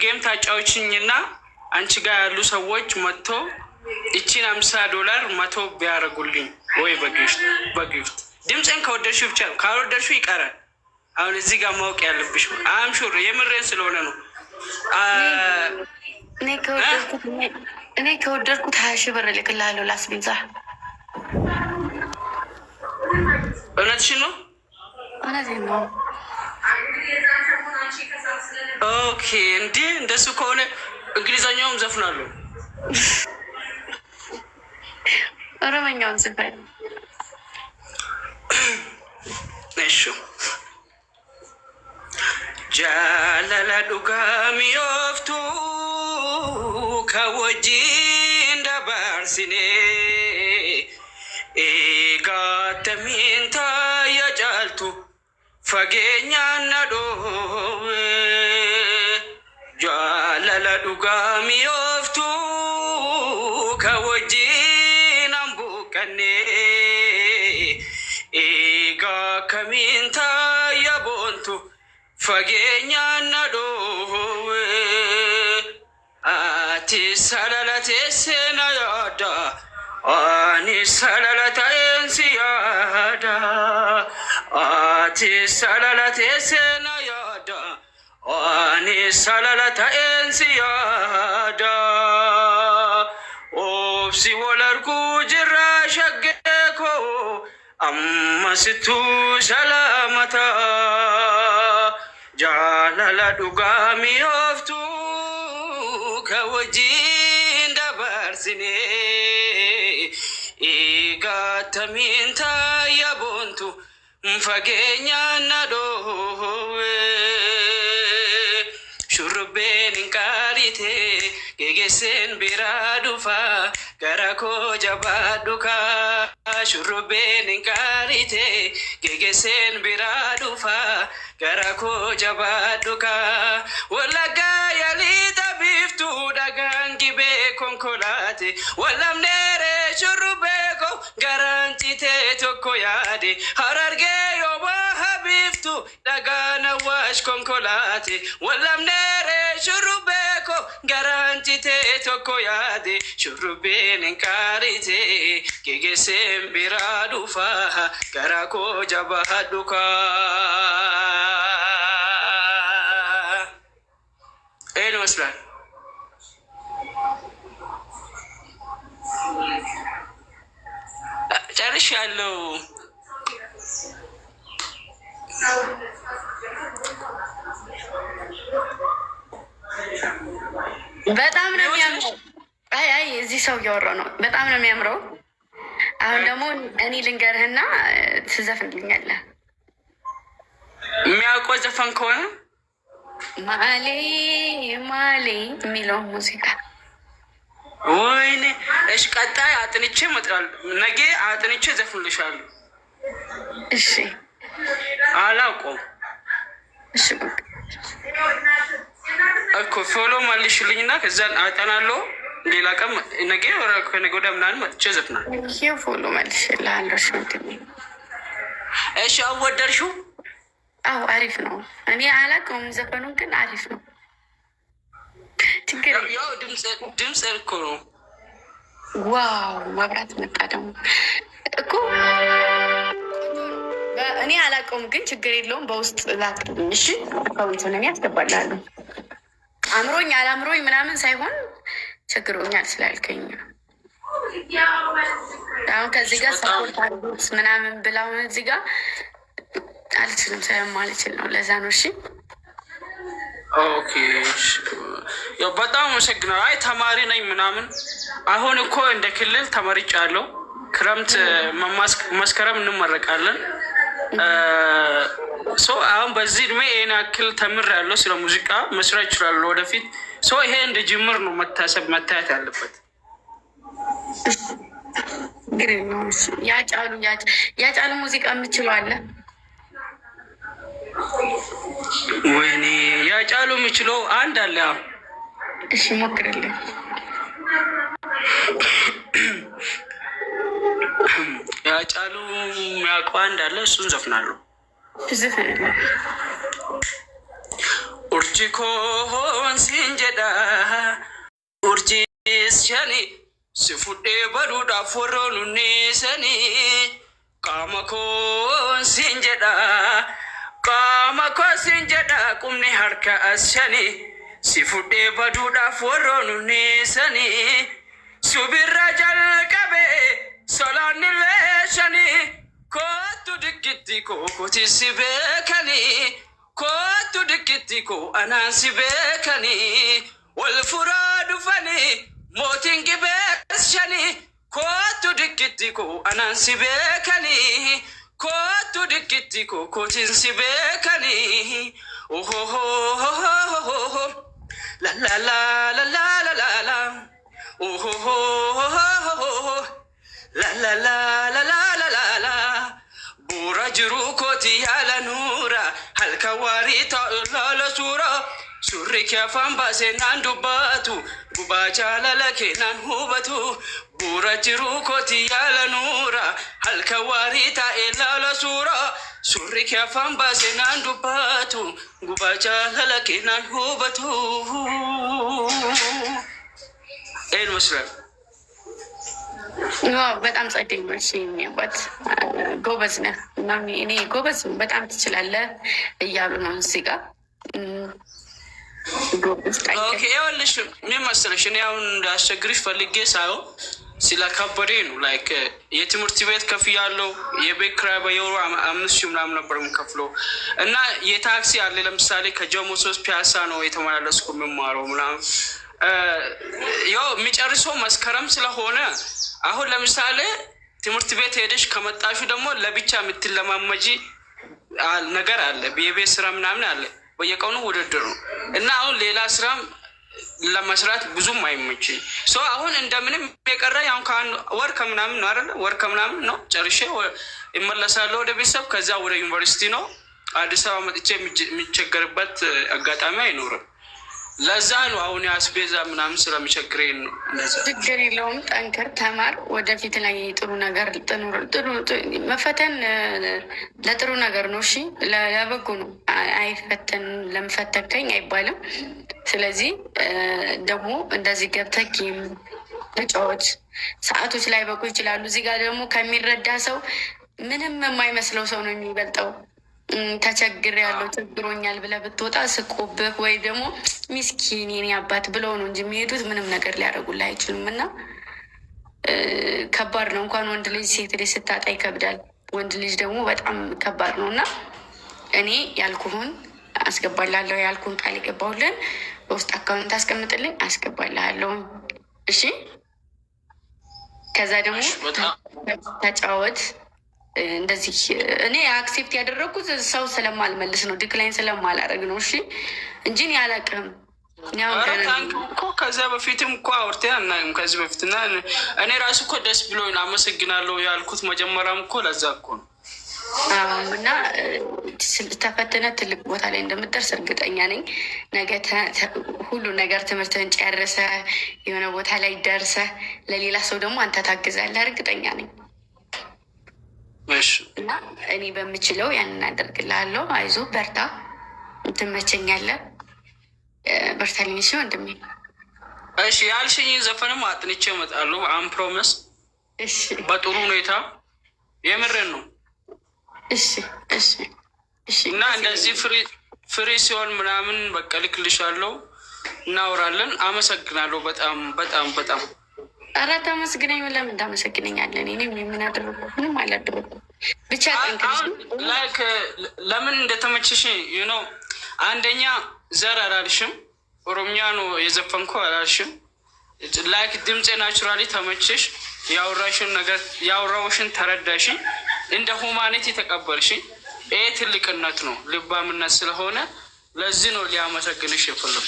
ጌም ታጫዎችኝና አንቺ ጋር ያሉ ሰዎች መጥቶ እቺን $50 መቶ ቢያደርጉልኝ ወይ በጊፍት ድምፅን ከወደድሽው ብቻ ካልወደድሽው ይቀራል። አሁን እዚህ ጋር ማወቅ ያለብሽ አምሹር የምሬን ስለሆነ ነው። እኔ ከወደድኩት 20,000 ብር እልክልሃለሁ ላስቤዛ። እውነትሽን ነው? እውነቴን ነው። ኦኬ እንዴ እንደሱ ከሆነ እንግሊዘኛውም ዘፍናለሁ። ኦሮመኛውን ዝፈን። እሺ ጃለለ ዱጋሚ ኦፍቱ ከወጂ እንደባርሲኔ ኤጋተሚንታ የጫልቱ ፈጌኛ ነዶዌ ጃለለ ዱጋሚ ኦፍቱ ከወጂ ናምቡቀኔ ኤጋ ከሚንታ የቦንቱ ፈጌኛ ነዶዌ አቲ ሰለለቴሴና ያዳ አኒ ሰለለታዬንሲ ያዳ አቲ ሰለለቴሴና ያዳ አኒ ሰለለታዬንሲ ያዳ ኦብሲ ወለርኩ ጅራ ሸጌኮ አመስቱ ሰላመታ ጃለለ ዱጋሚ ኦፍቱ ከወጂ እንደባርሲኔ ኤጋተሚንታ የቦንቱ ፈጌኛ ነዶዌ ሹሩቤን እንቃሪቴ ጌጌሴን ቢራ ዱፋ ገረኮ ጀባዱካ ሹሩቤን እንቃሪቴ ጌጌሴን ቢራ ዱፋ ገረኮ ጀባዱካ ወለጋ የሊጠ ቢፍቱ ደጋንጊቤ ኮንኮላቴ ወለምኔሬ ሹሩቤኮ ገራንጭቴ ቶኮ ያዴ ሀረርጌ ዮባ ቢፍቱ ደጋነዋሽ ኮንኮላቴ ወለምኔሬ ሹሩቤኮ ገራንጭቴ ቶኮ ያዴ ሹሩቤን እንቃሪቴ ጌጌሴን ቢራ ዱፋ ገራኮ ጀባዱካ ይህን ይመስላል። ጨርሻለሁ። በጣም ነው የሚያምረው። አይ እዚህ ሰው እያወራው ነው። በጣም ነው የሚያምረው። አሁን ደግሞ እኔ ልንገርህና ትዘፍንልኛለህ። የሚያውቀው ዘፈን ከሆነ ማሌ ማሌ የሚለው ሙዚቃ ወይኔ። እሺ ቀጣይ አጥንቼ እመጣለሁ። ነገ አጥንቼ ዘፍንልሻለሁ። እሺ አላውቀውም። እሺ እኮ ፎሎ መልሽልኝና ከዛን አጠናለሁ። ሌላ ቀን ነገ ከነገ ወዲያ ምናምን መጥቼ ዘፍናለሁ። ይሄ ፎሎ መልሽልሃለሁ። እሺ እሺ አወደድሽው? አዎ አሪፍ ነው። እኔ አላውቀውም ዘፈኑን ግን አሪፍ ነው። ችግር ያው ድምፅ እኮ ነው። ዋው መብራት መጣ ደግሞ እኮ እኔ አላውቀውም ግን ችግር የለውም። በውስጥ ላክልኝ እሺ። አካውንቱን እኔ አስገባልሃለሁ። አምሮኝ አላምሮኝ ምናምን ሳይሆን ቸግሮኛል ስላልከኝ ነው። አሁን ከዚህ ጋር ሰፖርት አድርጉት ምናምን ብላውን እዚህ ጋር አልችልም ስለማልችል ነው። ለዛ ነው። እሺ ኦኬ። ያው በጣም አመሰግናለሁ። አይ ተማሪ ነኝ ምናምን። አሁን እኮ እንደ ክልል ተመርጫለሁ። ክረምት መስከረም እንመረቃለን። አሁን በዚህ እድሜ ይሄን ያክል ተምሬያለሁ። ስለ ሙዚቃ መስራት እችላለሁ ወደፊት። ይሄ እንደ ጅምር ነው መታየት ያለበት። ያጫሉ ሙዚቃ የምችለው አለ። ወይኔ ያጫሉ የምችለው አንድ አለ። እሺ ሞክርልኝ። ያጫሉ የሚያውቀው አንድ አለ። እሱን ዘፍናለሁ። ዘፍናለሁ። urjikoon siin jedha urjiis shani si fudhee baduudhaaf warroon hunneessanii qaama koon siin jedha qaama koo siin jedha qubni harka as shani si fudhee baduudhaaf warroon hunneessanii subirra jalqabe solaan illee shanii kootu dikkitti koo kootisi beekanii kootu dikkitti koo anaan si beekanii wal furaa dhufanii mootiin gibees shanii kootu dikkitti koo anaan si beekanii kootu dikkitti koo kootiin si beekanii ohohohohoho la la la la la la la la ohohohoho la la la la la la la la buura jiru kooti yaala nuura halka waarii ta'u laala suura surri kee afaan baasee naan dubbatu gubaa jaalala kee naan hubatu buura jiru kooti yaala nuura halka waarii ta'e laala suura surri kee afaan baasee naan dubbatu gubaa jaalala kee naan hubatu መስላል በጣም ጸደኝ ነው። የሚያባት ጎበዝ ነህ እና እኔ ጎበዝ በጣም ትችላለህ እያሉ ነው እዚህ ጋር ይኸውልሽ ምን መሰለሽ እኔ አሁን እንዳስቸግርሽ ፈልጌ ሳይሆን ስለከበደ ነው። ላይክ የትምህርት ቤት ከፍያለሁ የቤት ኪራይ በየወሩ 5,000 ምናምን ነበር የምከፍለው እና የታክሲ አለ ለምሳሌ ከጀሞ 3 ፒያሳ ነው የተመላለስኩ የምማረው ምናምን ያው የሚጨርሰው መስከረም ስለሆነ አሁን ለምሳሌ ትምህርት ቤት ሄደሽ ከመጣሹ ደግሞ ለብቻ የምትለማመጂ ነገር አለ የቤት ስራ ምናምን አለ በየቀኑ ውድድር ነው እና አሁን ሌላ ስራም ለመስራት ብዙም አይመችኝ ሰው አሁን እንደምንም የቀረ ያው ወር ከምናምን ነው አይደል ወር ከምናምን ነው ጨርሼ እመለሳለሁ ወደ ቤተሰብ ከዛ ወደ ዩኒቨርሲቲ ነው አዲስ አበባ መጥቼ የሚቸገርበት አጋጣሚ አይኖርም ለዛ ነው አሁን ያስቤዛ ምናምን ስለሚቸግረኝ ነው ችግር የለውም ጠንክር ተማር ወደፊት ላይ ጥሩ ነገር ጥሩ መፈተን ለጥሩ ነገር ነው እሺ ለበጎ ነው አይፈተን ለምፈተከኝ አይባልም ስለዚህ ደግሞ እንደዚህ ገብተህ ጌም ተጫወት ሰዓቶች ላይ በቁ ይችላሉ እዚህ ጋር ደግሞ ከሚረዳ ሰው ምንም የማይመስለው ሰው ነው የሚበልጠው ተቸግር ያለው ችግሮኛል ብለህ ብትወጣ ስቆብህ ወይ ደግሞ ሚስኪን የኔ አባት ብለው ነው እንጂ የሚሄዱት ምንም ነገር ሊያደርጉልህ አይችሉም እና ከባድ ነው እንኳን ወንድ ልጅ ሴት ልጅ ስታጣ ይከብዳል ወንድ ልጅ ደግሞ በጣም ከባድ ነው እና እኔ ያልኩህን አስገባላለሁ ያልኩህን ቃል የገባሁልን በውስጥ አካውንት አስቀምጥልኝ አስገባላለሁ እሺ ከዛ ደግሞ ተጫወት እንደዚህ እኔ አክሴፕት ያደረኩት ሰው ስለማልመልስ ነው ዲክላይን ስለማላረግ ነው እሺ እንጂ እኔ አላውቅም እኮ ከዛ በፊትም እኮ አውርተን አናውቅም ከዚህ በፊትና እኔ ራሱ እኮ ደስ ብሎኝ አመሰግናለሁ ያልኩት መጀመሪያም እኮ ለዛ እኮ ነው እና ተፈትነ ትልቅ ቦታ ላይ እንደምትደርስ እርግጠኛ ነኝ ነገ ሁሉ ነገር ትምህርትን ጨርሰ የሆነ ቦታ ላይ ደርሰ ለሌላ ሰው ደግሞ አንተ ታግዛለህ እርግጠኛ ነኝ እና እኔ በምችለው ያንን አደርግልሃለሁ አይዞህ በርታ ትመቸኛለህ በርታልኝ እሺ ወንድሜ እሺ ያልሽኝ ዘፈንም አጥንቼ እመጣለሁ አምፕሮሚስ እሺ በጥሩ ሁኔታ የምሬን ነው እሺ እሺ እሺ እና እንደዚህ ፍሪ ሲሆን ምናምን በቃ ልክልሻለሁ እናወራለን አመሰግናለሁ በጣም በጣም በጣም አራት አመስግነኝ ለምን እንዳመሰግነኛለን እኔ ምን አደረኩ ምንም አላደረኩም ብቻ ላይክ ለምን እንደተመቸሽ ዩ ኖ አንደኛ ዘር አላልሽም ኦሮምኛ ነው የዘፈንኩ አላልሽም ላይክ ድምጼ ናቹራሊ ተመቸሽ ያወራሽን ነገር ያወራውሽን ተረዳሽ እንደ ሁማኒቲ ተቀበልሽ ይሄ ትልቅነት ነው ልባምነት ስለሆነ ለዚህ ነው ሊያመሰግንሽ የፈለኩ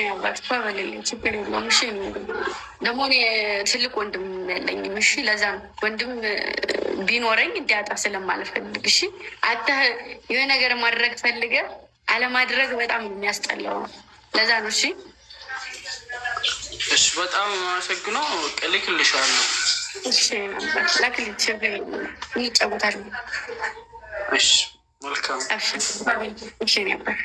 ያባት ባበልልኝ ችግር የለውም እሺ ደግሞ ትልቅ ወንድም ያለኝ እሺ ለዛ ወንድም ቢኖረኝ እንዲያጣ ስለማልፈልግ እሺ አታ የሆነ ነገር ማድረግ ፈልገ አለማድረግ በጣም የሚያስጠላው ለዛ ነው እሺ እሺ በጣም አመሰግናለሁ ልክልሻለሁ እሺ ላክልኝ ችግር እንጫወታለን እሺ መልካም እሺ ነበር